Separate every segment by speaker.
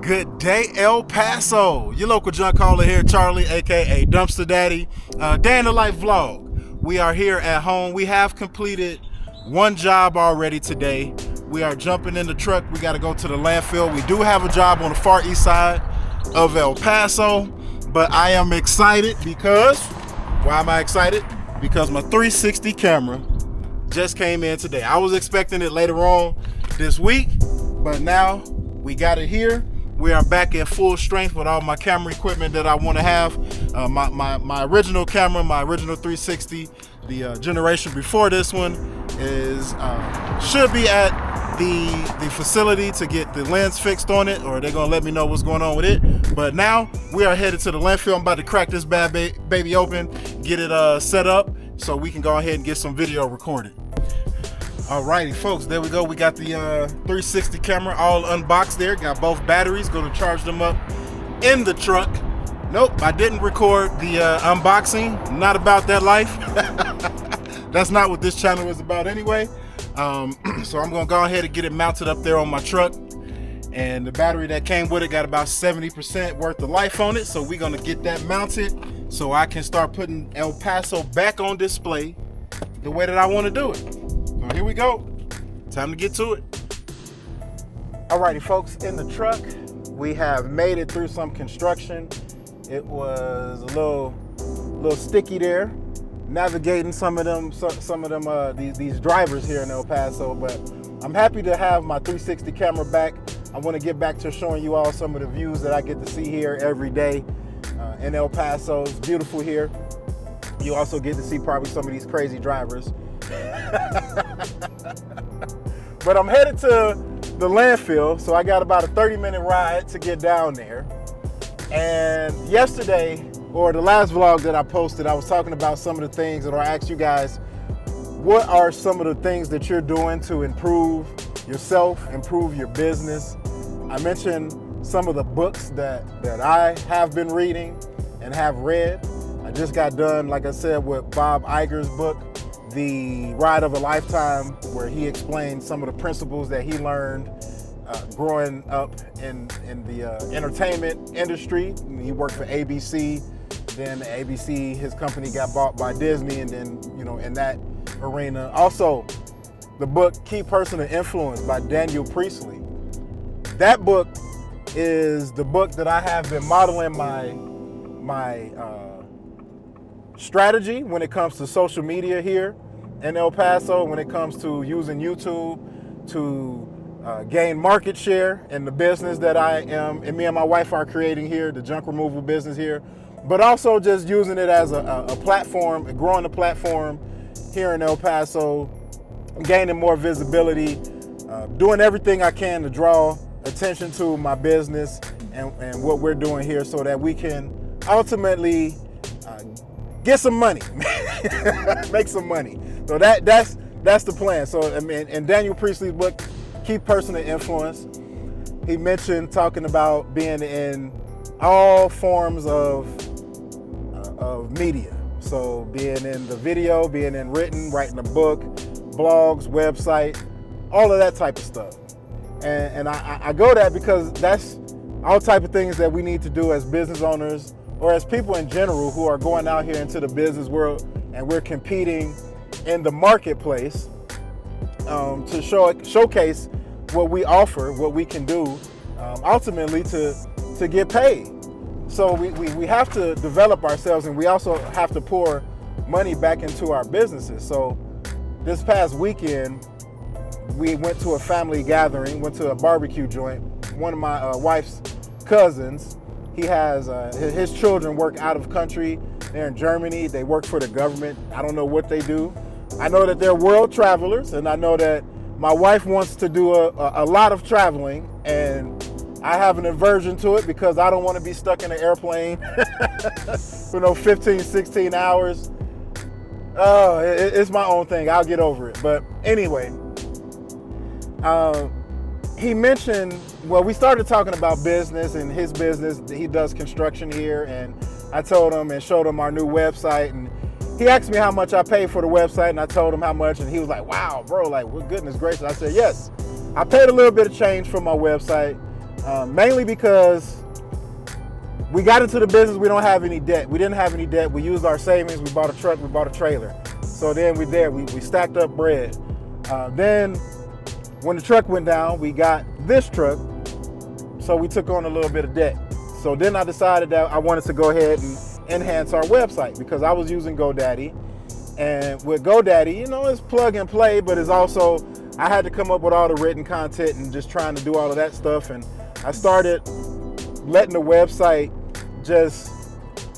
Speaker 1: Good day, El Paso. Your local junk caller here, Charlie, aka Dumpster Daddy. Day in the life vlog. We are here at home. We have completed one job already today. We are jumping in the truck. We got to go to the landfill. We do have a job on the far east side of El Paso, but I am excited because, why am I excited? Because my 360 camera just came in today. I was expecting it later on this week, but now we got it here. We are back at full strength with all my camera equipment that I want to have. My original camera, my original 360, the generation before this one is should be at the facility to get the lens fixed on it, or they're gonna let me know what's going on with it. But now we are headed to the landfill. I'm about to crack this bad baby open, get it set up so we can go ahead and get some video recorded. Alrighty, folks, there we go. We got the 360 camera all unboxed there. Got both batteries. Going to charge them up in the truck. Nope, I didn't record the unboxing. Not about that life. That's not what this channel is about anyway. So I'm going to go ahead and get it mounted up there on my truck. And the battery that came with it got about 70% worth of life on it. So we're going to get that mounted so I can start putting El Paso back on display the way that I want to do it. So here we go. Time to get to it. Alrighty, folks, in the truck, we have made it through some construction. It was a little sticky there, navigating some of them these drivers here in El Paso. But I'm happy to have my 360 camera back. I want to get back to showing you all some of the views that I get to see here every day in El Paso. It's beautiful here. You also get to see probably some of these crazy drivers. But I'm headed to the landfill, so I got about a 30-minute ride to get down there. And yesterday, or the last vlog that I posted, I was talking about some of the things that I asked you guys, what are some of the things that you're doing to improve yourself, improve your business? I mentioned some of the books that I have been reading and have read. I just got done, like I said, with Bob Iger's book, The Ride of a Lifetime, where he explained some of the principles that he learned growing up in the entertainment industry. He worked for ABC, then ABC, his company got bought by Disney, and then, you know, in that arena. Also, the book Key Person of Influence by Daniel Priestley. That book is the book that I have been modeling my strategy when it comes to social media here in El Paso, when it comes to using YouTube to gain market share in the business that I am and me and my wife are creating here, the junk removal business here, but also just using it as a platform, growing a platform here in El Paso, gaining more visibility, doing everything I can to draw attention to my business and what we're doing here so that we can ultimately get some money, make some money. So that's the plan. So I mean, in Daniel Priestley's book, Key Person of Influence, he mentioned talking about being in all forms of media. So being in the video, being in written, writing a book, blogs, website, all of that type of stuff. And I go that because that's all type of things that we need to do as business owners, or as people in general who are going out here into the business world, and we're competing in the marketplace to showcase what we offer, what we can do, ultimately to get paid. So we have to develop ourselves, and we also have to pour money back into our businesses. So this past weekend, we went to a family gathering, went to a barbecue joint. One of my wife's cousins, he has his children work out of country. They're in Germany. They work for the government. I don't know what they do. I know that they're world travelers, and I know that my wife wants to do a lot of traveling, and I have an aversion to it because I don't want to be stuck in an airplane for 15, 16 hours. It's my own thing. I'll get over it. But anyway, he mentioned, well, we started talking about business and his business. He does construction here, and I told him and showed him our new website, and he asked me how much I paid for the website, and I told him how much, and he was like, wow, bro, like, well, goodness gracious. I said, yes, I paid a little bit of change for my website. mainly because we got into the business. We don't have any debt. We didn't have any debt. We used our savings. We bought a truck. We bought a trailer. So then we stacked up bread. Then when the truck went down, we got this truck. So we took on a little bit of debt. So then I decided that I wanted to go ahead and enhance our website because I was using GoDaddy. And with GoDaddy, you know, it's plug and play, but it's also, I had to come up with all the written content and just trying to do all of that stuff. And I started letting the website just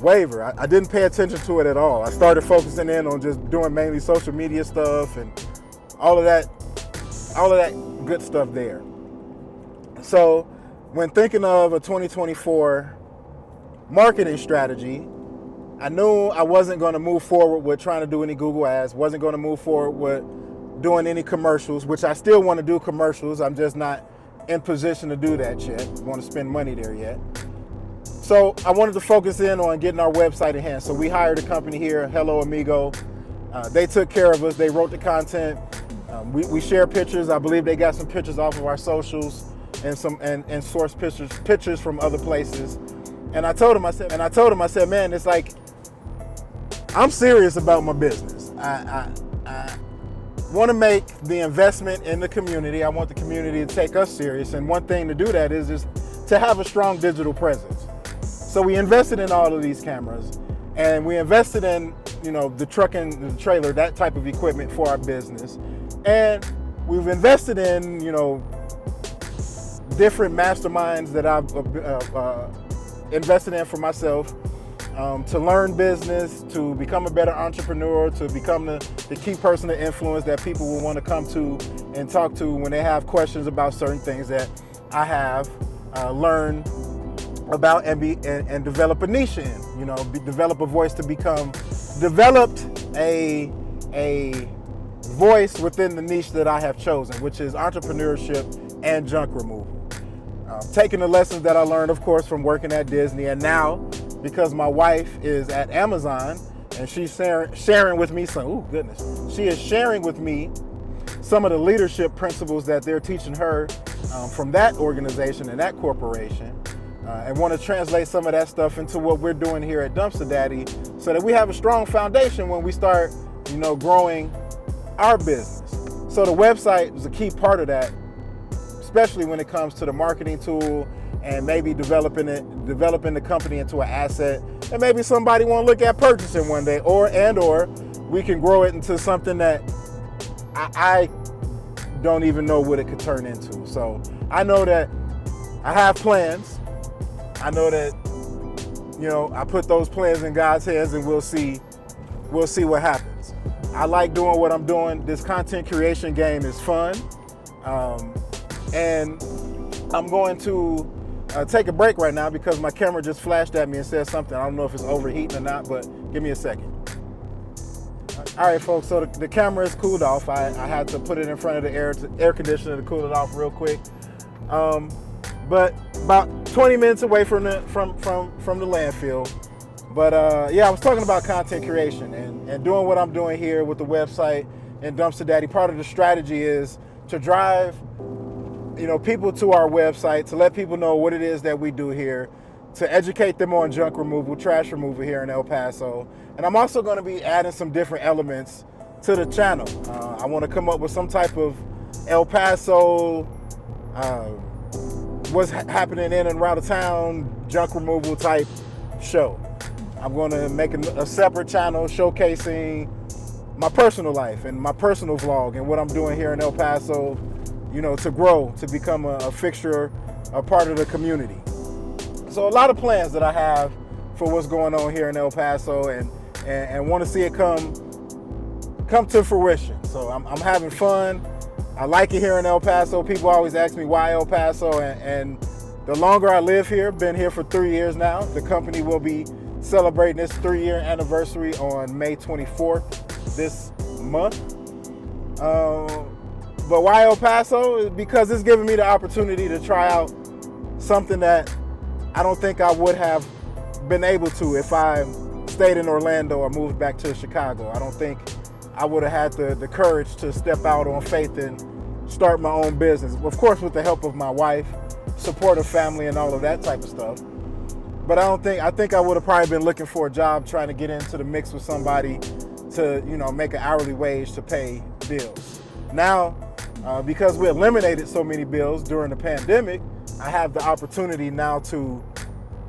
Speaker 1: waver. I didn't pay attention to it at all. I started focusing in on just doing mainly social media stuff and all of that good stuff there. So when thinking of a 2024 marketing strategy, I knew I wasn't going to move forward with trying to do any Google ads, wasn't going to move forward with doing any commercials, which I still want to do commercials. I'm just not in position to do that yet. I want to spend money there yet. So I wanted to focus in on getting our website in hand. So we hired a company here, Hello Amigo. They took care of us. They wrote the content. We share pictures. I believe they got some pictures off of our socials and source pictures from other places. And I told him, I said, man, it's like, I'm serious about my business. I want to make the investment in the community. I want the community to take us serious. And one thing to do that is just to have a strong digital presence. So we invested in all of these cameras, and we invested in, you know, the truck and the trailer, that type of equipment for our business. And we've invested in, you know, different masterminds that I've invested in for myself, to learn business, to become a better entrepreneur, to become the key person of influence that people will want to come to and talk to when they have questions about certain things that I have learned about and develop a niche in, you know, develop a voice to become, developed a voice within the niche that I have chosen, which is entrepreneurship and junk removal. Taking the lessons that I learned, of course, from working at Disney, and now because my wife is at Amazon and she's sharing with me she is sharing with me some of the leadership principles that they're teaching her from that organization and that corporation, and want to translate some of that stuff into what we're doing here at Dumpster Daddy, so that we have a strong foundation when we start, you know, growing our business. So the website is a key part of that, especially when it comes to the marketing tool and maybe developing the company into an asset, and maybe somebody want to look at purchasing one day, or we can grow it into something that I don't even know what it could turn into. So I know that I have plans. I know that, you know, I put those plans in God's hands, and we'll see what happens. I like doing what I'm doing. This content creation game is fun. And I'm going to take a break right now because my camera just flashed at me and said something. I don't know if it's overheating or not, but give me a second. All right, folks, so the camera is cooled off. I had to put it in front of the air conditioner to cool it off real quick. But about 20 minutes away from the landfill. But yeah, I was talking about content creation and doing what I'm doing here with the website and Dumpster Daddy. Part of the strategy is to drive, you know, people to our website, to let people know what it is that we do here, to educate them on junk removal, trash removal here in El Paso. And I'm also going to be adding some different elements to the channel. I want to come up with some type of El Paso, what's happening in and around the town, junk removal type show. I'm going to make a separate channel showcasing my personal life and my personal vlog and what I'm doing here in El Paso, you know, to grow, to become a fixture, a part of the community. So a lot of plans that I have for what's going on here in El Paso, and want to see it come to fruition. So I'm having fun. I like it here in El Paso. People always ask me why El Paso, and the longer I live here, been here for 3 years now. The company will be celebrating its 3-year anniversary on May 24th this month. But why El Paso? Because it's giving me the opportunity to try out something that I don't think I would have been able to if I stayed in Orlando or moved back to Chicago. I don't think I would have had the courage to step out on faith and start my own business. Of course, with the help of my wife, supportive family and all of that type of stuff. But I think I would have probably been looking for a job trying to get into the mix with somebody to, make an hourly wage to pay bills. Now, because we eliminated so many bills during the pandemic, I have the opportunity now to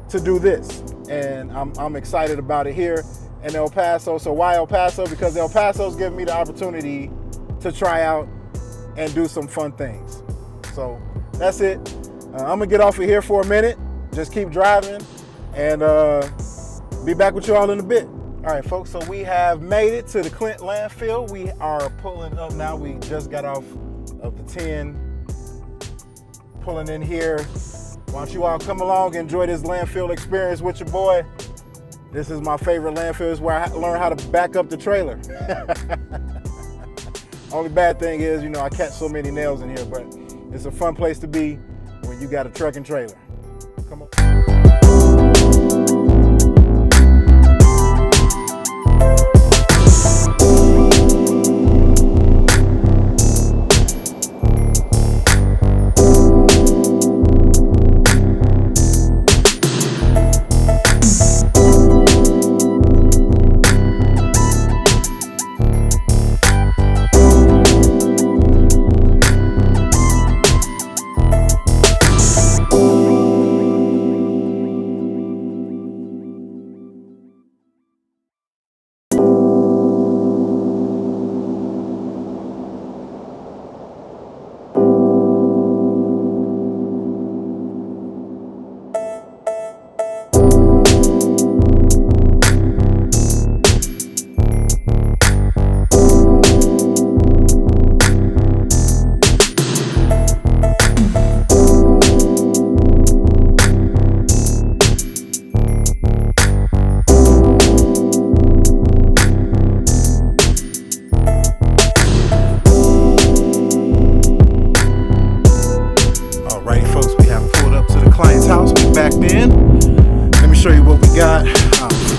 Speaker 1: do this. And I'm excited about it here in El Paso. So why El Paso? Because El Paso's giving me the opportunity to try out and do some fun things. So that's it. I'm gonna get off of here for a minute, just keep driving, and be back with you all in a bit. All right, folks, so we have made it to the Clint landfill. We are pulling up now. We just got off of the 10, pulling in here. Why don't you all come along and enjoy this landfill experience with your boy. This is my favorite landfill. It's where I learned how to back up the trailer. Only bad thing is, I catch so many nails in here, but it's a fun place to be when you got a truck and trailer. Come on.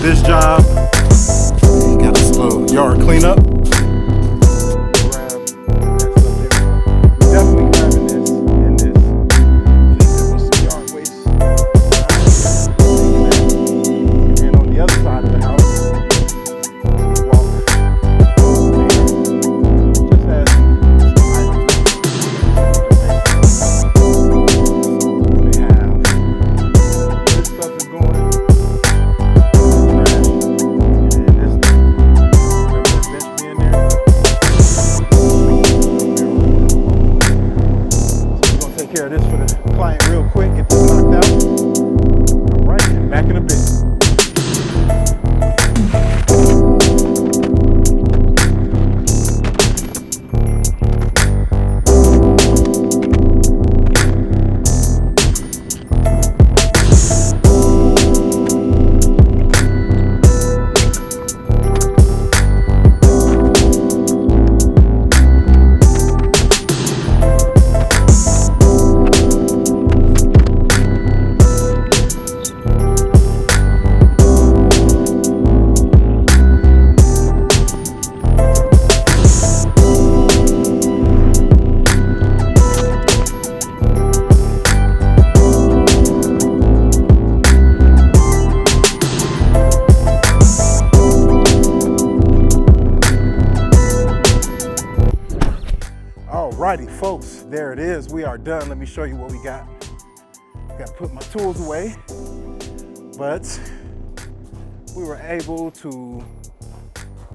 Speaker 1: This job, we got this little yard cleanup. We're definitely grabbing this and this. I think there was some yard waste. And on the other side of the house, we walk there. Just has some items. They have this stuff is going. Care of this for the client real quick, get this knocked out. All right, and back in a bit. Alrighty, folks, there it is. We are done. Let me show you what we got. Got to put my tools away, but we were able to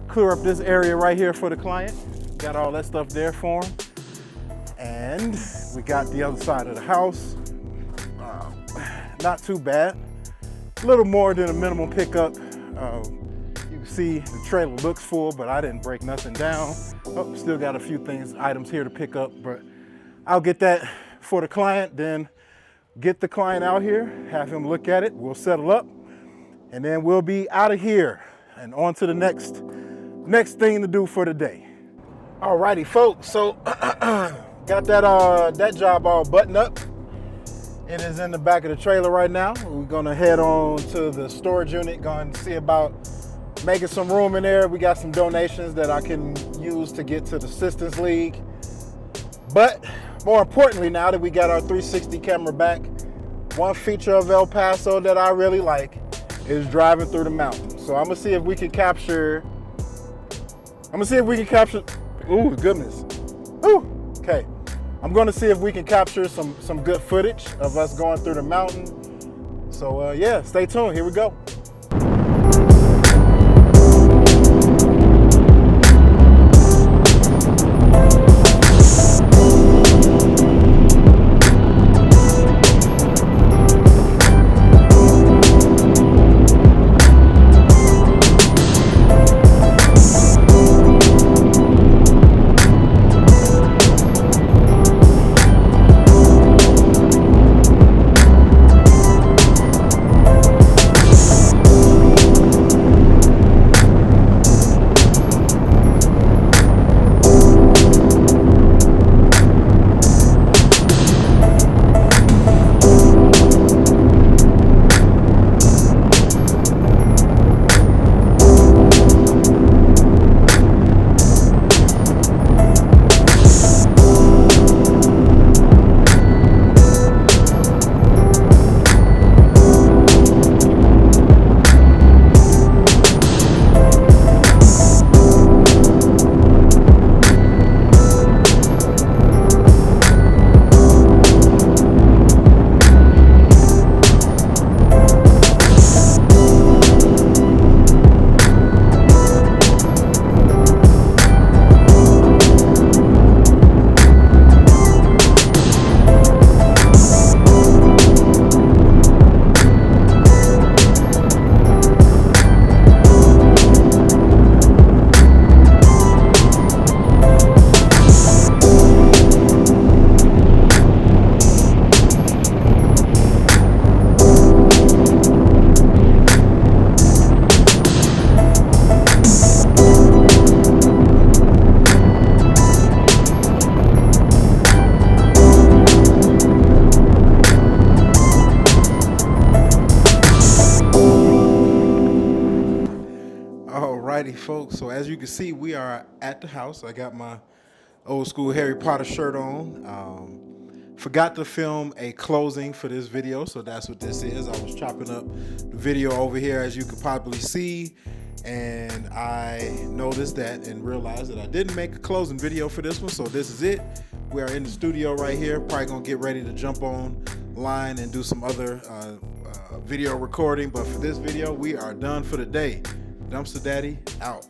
Speaker 1: clear up this area right here for the client. Got all that stuff there for him, and we got the other side of the house. Not too bad. A little more than a minimum pickup. You can see the trailer looks full, but I didn't break nothing down. Oh, still got a few items here to pick up, but I'll get that for the client, then get the client out here, have him look at it, we'll settle up, and then we'll be out of here and on to the next thing to do for the day. Alrighty, folks, so got that job all buttoned up. It is in the back of the trailer right now. We're gonna head on to the storage unit, going to see about making some room in there. We got some donations that I can use to get to the Assistance League. But more importantly, now that we got our 360 camera back, one feature of El Paso that I really like is driving through the mountains. So I'm gonna see if we can capture. Ooh, goodness. Ooh, okay. I'm gonna see if we can capture some good footage of us going through the mountain. So yeah, stay tuned. Here we go. Alrighty, folks. So as you can see, we are at the house. I got my old school Harry Potter shirt on. Forgot to film a closing for this video, so that's what this is. I was chopping up the video over here, as you could probably see, and I noticed that and realized that I didn't make a closing video for this one, so this is it. We are in the studio right here. Probably gonna get ready to jump online and do some other video recording, but for this video, we are done for the day. Dumpster Daddy out.